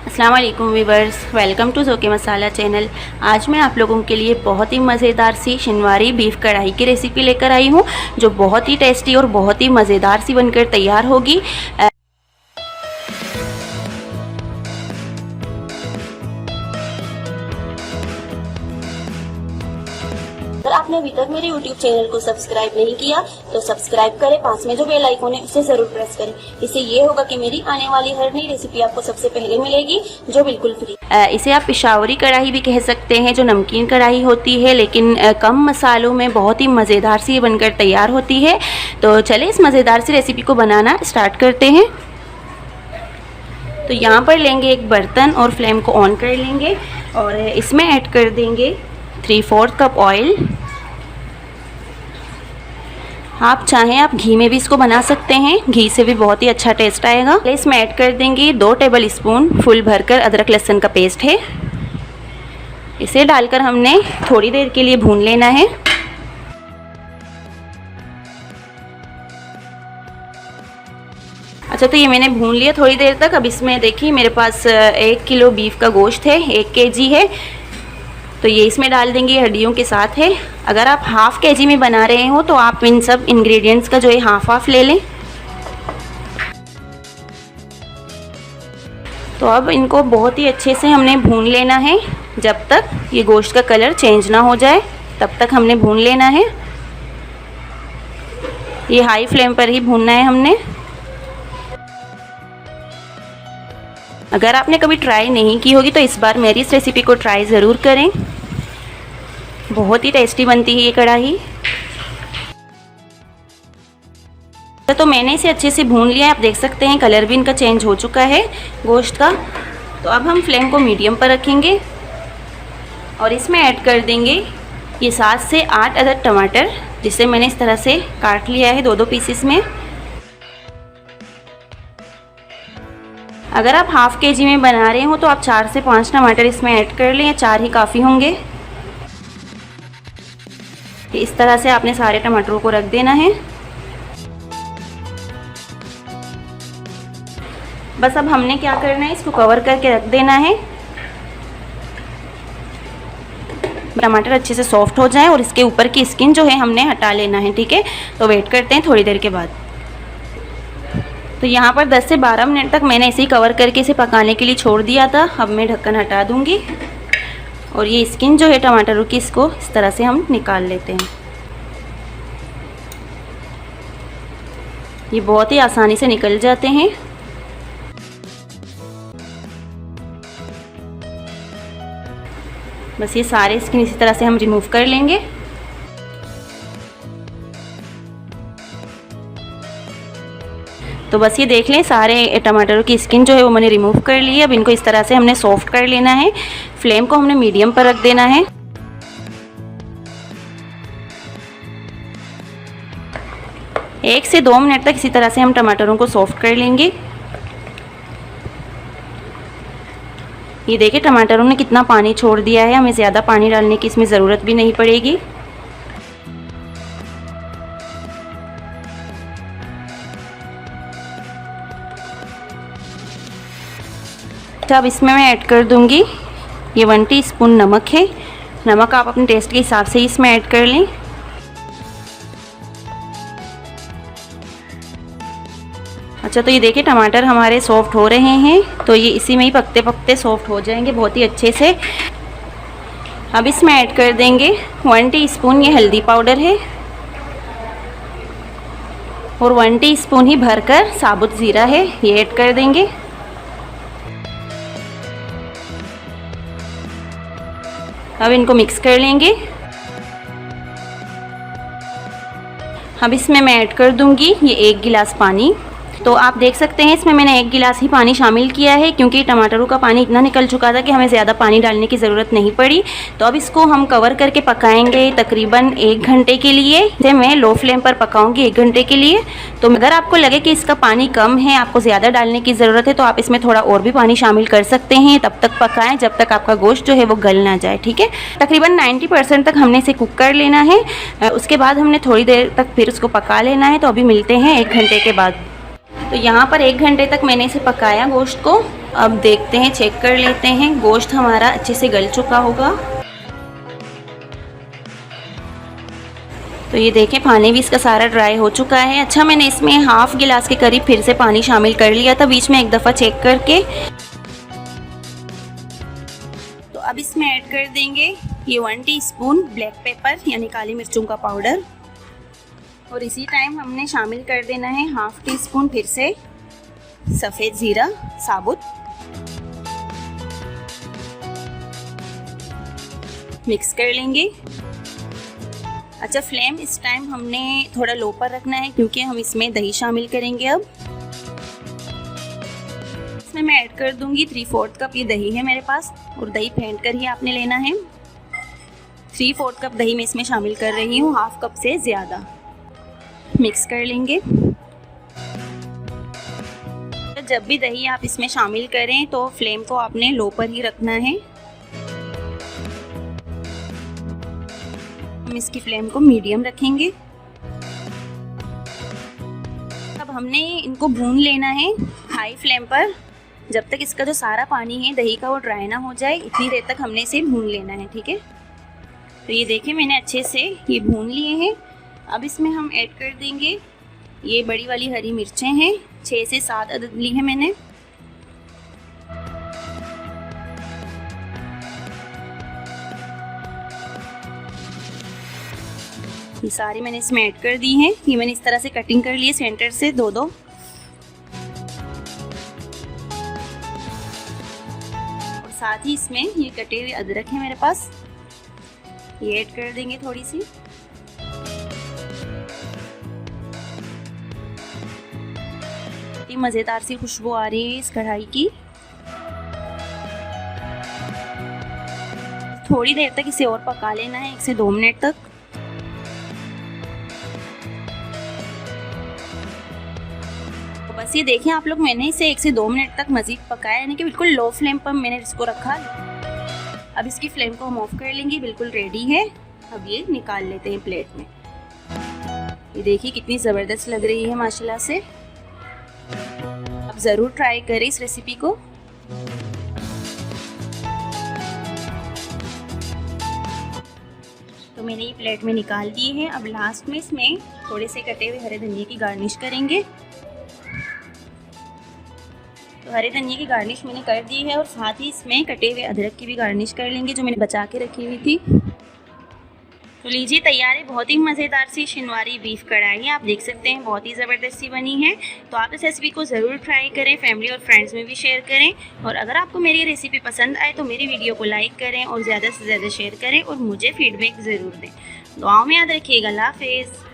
अस्सलाम वालेकुम viewers, welcome to Zoke Masala channel. आज मैं आप लोगों के लिए बहुत ही मज़ेदार सी शिनवारी बीफ कढ़ाई की रेसिपी लेकर आई हूँ, जो बहुत ही टेस्टी और बहुत ही मज़ेदार सी बनकर तैयार होगी। अगर आपने अभी तक मेरे YouTube चैनल को सब्सक्राइब नहीं किया तो सब्सक्राइब करें, पास में जो बेल आइकन है उसे जरूर प्रेस करें। इससे ये होगा कि मेरी आने वाली हर नई रेसिपी आपको सबसे पहले मिलेगी, जो बिल्कुल फ्री। इसे आप पिशावरी कढ़ाई भी कह सकते हैं, जो नमकीन कढ़ाई होती है, लेकिन कम मसालों में बहुत ही मज़ेदार सी बनकर तैयार होती है। तो चले इस मज़ेदार सी रेसिपी को बनाना स्टार्ट करते हैं। तो यहाँ पर लेंगे एक बर्तन और फ्लेम को ऑन कर लेंगे और इसमें ऐड कर देंगे 3/4 कप ऑयल। आप चाहें आप घी में भी इसको बना सकते हैं, घी से भी बहुत ही अच्छा टेस्ट आएगा। इसमें ऐड कर देंगे 2 टेबल स्पून फुल भरकर अदरक लहसुन का पेस्ट है। इसे डालकर हमने थोड़ी देर के लिए भून लेना है। अच्छा, तो ये मैंने भून लिया थोड़ी देर तक। अब इसमें देखिए मेरे पास 1 किलो बीफ का गोश्त है, 1 केजी है, तो ये इसमें डाल देंगे, हड्डियों के साथ है। अगर आप हाफ केजी में बना रहे हो तो आप इन सब इंग्रेडिएंट्स का जो है हाफ ले लें। तो अब इनको बहुत ही अच्छे से हमने भून लेना है, जब तक ये गोश्त का कलर चेंज ना हो जाए तब तक हमने भून लेना है। ये हाई फ्लेम पर ही भूनना है हमने। अगर आपने कभी ट्राई नहीं की होगी तो इस बार मेरी इस रेसिपी को ट्राई ज़रूर करें, बहुत ही टेस्टी बनती है ये कढ़ाई। तो मैंने इसे अच्छे से भून लिया है, आप देख सकते हैं कलर भी इनका चेंज हो चुका है गोश्त का। तो अब हम फ्लेम को मीडियम पर रखेंगे और इसमें ऐड कर देंगे ये 7 से 8 अदद टमाटर, जिसे मैंने इस तरह से काट लिया है 2-2 पीसेस में। अगर आप हाफ केजी में बना रहे हो तो आप 4 से 5 टमाटर इसमें ऐड कर लें, 4 ही काफ़ी होंगे। इस तरह से आपने सारे टमाटरों को रख देना है। बस अब हमने क्या करना है, इसको कवर करके रख देना है, टमाटर अच्छे से सॉफ्ट हो जाए और इसके ऊपर की स्किन जो है हमने हटा लेना है। ठीक है, तो वेट करते हैं थोड़ी देर के बाद। तो यहाँ पर 10 से 12 मिनट तक मैंने इसे कवर करके इसे पकाने के लिए छोड़ दिया था। अब मैं ढक्कन हटा दूँगी और ये स्किन जो है टमाटरों की, इसको इस तरह से हम निकाल लेते हैं। ये बहुत ही आसानी से निकल जाते हैं। बस ये सारे स्किन इसी तरह से हम रिमूव कर लेंगे। तो बस ये देख लें, सारे टमाटरों की स्किन जो है वो मैंने रिमूव कर ली है। अब इनको इस तरह से हमने सॉफ्ट कर लेना है। फ्लेम को हमने मीडियम पर रख देना है। एक से 2 मिनट तक इसी तरह से हम टमाटरों को सॉफ्ट कर लेंगे। ये देखिए टमाटरों ने कितना पानी छोड़ दिया है, हमें ज़्यादा पानी डालने की इसमें ज़रूरत भी नहीं पड़ेगी। अब इसमें मैं ऐड कर दूंगी ये 1 टीस्पून नमक है। नमक आप अपने टेस्ट के हिसाब से इसमें ऐड कर लें। अच्छा, तो ये देखिए टमाटर हमारे सॉफ्ट हो रहे हैं, तो ये इसी में ही पकते पकते सॉफ्ट हो जाएंगे बहुत ही अच्छे से। अब इसमें ऐड कर देंगे 1 टीस्पून ये हल्दी पाउडर है और 1 टीस्पून ही भरकर साबुत ज़ीरा है, ये ऐड कर देंगे। अब इनको मिक्स कर लेंगे। अब इसमें मैं ऐड कर दूंगी ये 1 गिलास पानी। तो आप देख सकते हैं इसमें मैंने 1 गिलास ही पानी शामिल किया है, क्योंकि टमाटरों का पानी इतना निकल चुका था कि हमें ज़्यादा पानी डालने की ज़रूरत नहीं पड़ी। तो अब इसको हम कवर करके पकाएंगे तकरीबन 1 घंटे के लिए। इसे मैं लो फ्लेम पर पकाऊंगी 1 घंटे के लिए। तो अगर आपको लगे कि इसका पानी कम है, आपको ज़्यादा डालने की ज़रूरत है, तो आप इसमें थोड़ा और भी पानी शामिल कर सकते हैं। तब तक पकाएं जब तक आपका गोश्त जो है वो गल ना जाए। ठीक है, तकरीबन 90% तक हमने इसे कुक कर लेना है। उसके बाद हमने थोड़ी देर तक फिर उसको पका लेना है। तो अभी मिलते हैं 1 घंटे के बाद। तो यहाँ पर 1 घंटे तक मैंने इसे पकाया गोश्त को, अब देखते हैं, चेक कर लेते हैं, गोश्त हमारा अच्छे से गल चुका होगा। तो ये देखें पानी भी इसका सारा ड्राई हो चुका है। अच्छा, मैंने इसमें हाफ गिलास के करीब फिर से पानी शामिल कर लिया था बीच में एक दफ़ा चेक करके। तो अब इसमें ऐड कर देंगे ये 1 टीस्पून ब्लैक पेपर यानी काली मिर्चों का पाउडर, और इसी टाइम हमने शामिल कर देना है हाफ टी स्पून फिर से सफ़ेद ज़ीरा साबुत। मिक्स कर लेंगे। अच्छा, फ्लेम इस टाइम हमने थोड़ा लो पर रखना है क्योंकि हम इसमें दही शामिल करेंगे। अब इसमें मैं ऐड कर दूंगी 3/4 कप ये दही है मेरे पास, और दही फेंट कर ही आपने लेना है। 3/4 कप दही मैं इसमें शामिल कर रही हूँ, हाफ कप से ज़्यादा। मिक्स कर लेंगे। जब भी दही आप इसमें शामिल करें तो फ्लेम को आपने लो पर ही रखना है। हम इसकी फ्लेम को मीडियम रखेंगे। अब हमने इनको भून लेना है हाई फ्लेम पर, जब तक इसका जो सारा पानी है दही का वो ड्राई ना हो जाए, इतनी देर तक हमने इसे भून लेना है। ठीक है, तो ये देखिए मैंने अच्छे से ये भून लिए हैं। अब इसमें हम ऐड कर देंगे ये बड़ी वाली हरी मिर्चें हैं, 6 से 7 अदद ली है मैंने। ये सारी मैंने इसमें ऐड कर दी हैं। ये मैंने इस तरह से कटिंग कर ली है सेंटर से 2-2। और साथ ही इसमें ये कटे हुए अदरक है मेरे पास, ये ऐड कर देंगे थोड़ी सी। मज़ेदार सी खुशबू आ रही है इस कढ़ाई की। थोड़ी देर तक इसे और पका लेना है, 1 से 2 मिनट तक। तो बस ये देखें आप लोग, मैंने इसे 1 से 2 मिनट तक मज़ीद पकाया, यानी कि बिल्कुल लो फ्लेम पर मैंने इसको रखा। अब इसकी फ्लेम को हम ऑफ कर लेंगे, बिल्कुल रेडी है। अब ये निकाल लेते हैं प्लेट में। ये देखिए कितनी ज़बरदस्त लग रही है माशाल्लाह से। अब ज़रूर ट्राई करें इस रेसिपी को। तो मैंने ये प्लेट में निकाल दिए हैं। अब लास्ट में इसमें थोड़े से कटे हुए हरे धनिया की गार्निश करेंगे। तो हरे धनिया की गार्निश मैंने कर दी है, और साथ ही इसमें कटे हुए अदरक की भी गार्निश कर लेंगे जो मैंने बचा के रखी हुई थी। तो लीजिए तैयार है बहुत ही मज़ेदार सी शिनवारी बीफ कढ़ाई। आप देख सकते हैं बहुत ही ज़बरदस्त सी बनी है। तो आप इस रेसिपी को ज़रूर ट्राई करें, फैमिली और फ्रेंड्स में भी शेयर करें। और अगर आपको मेरी रेसिपी पसंद आए तो मेरी वीडियो को लाइक करें और ज़्यादा से ज़्यादा शेयर करें, और मुझे फीडबैक ज़रूर दें। दुआओं में याद रखिएगा। अल्लाह हाफ़िज़।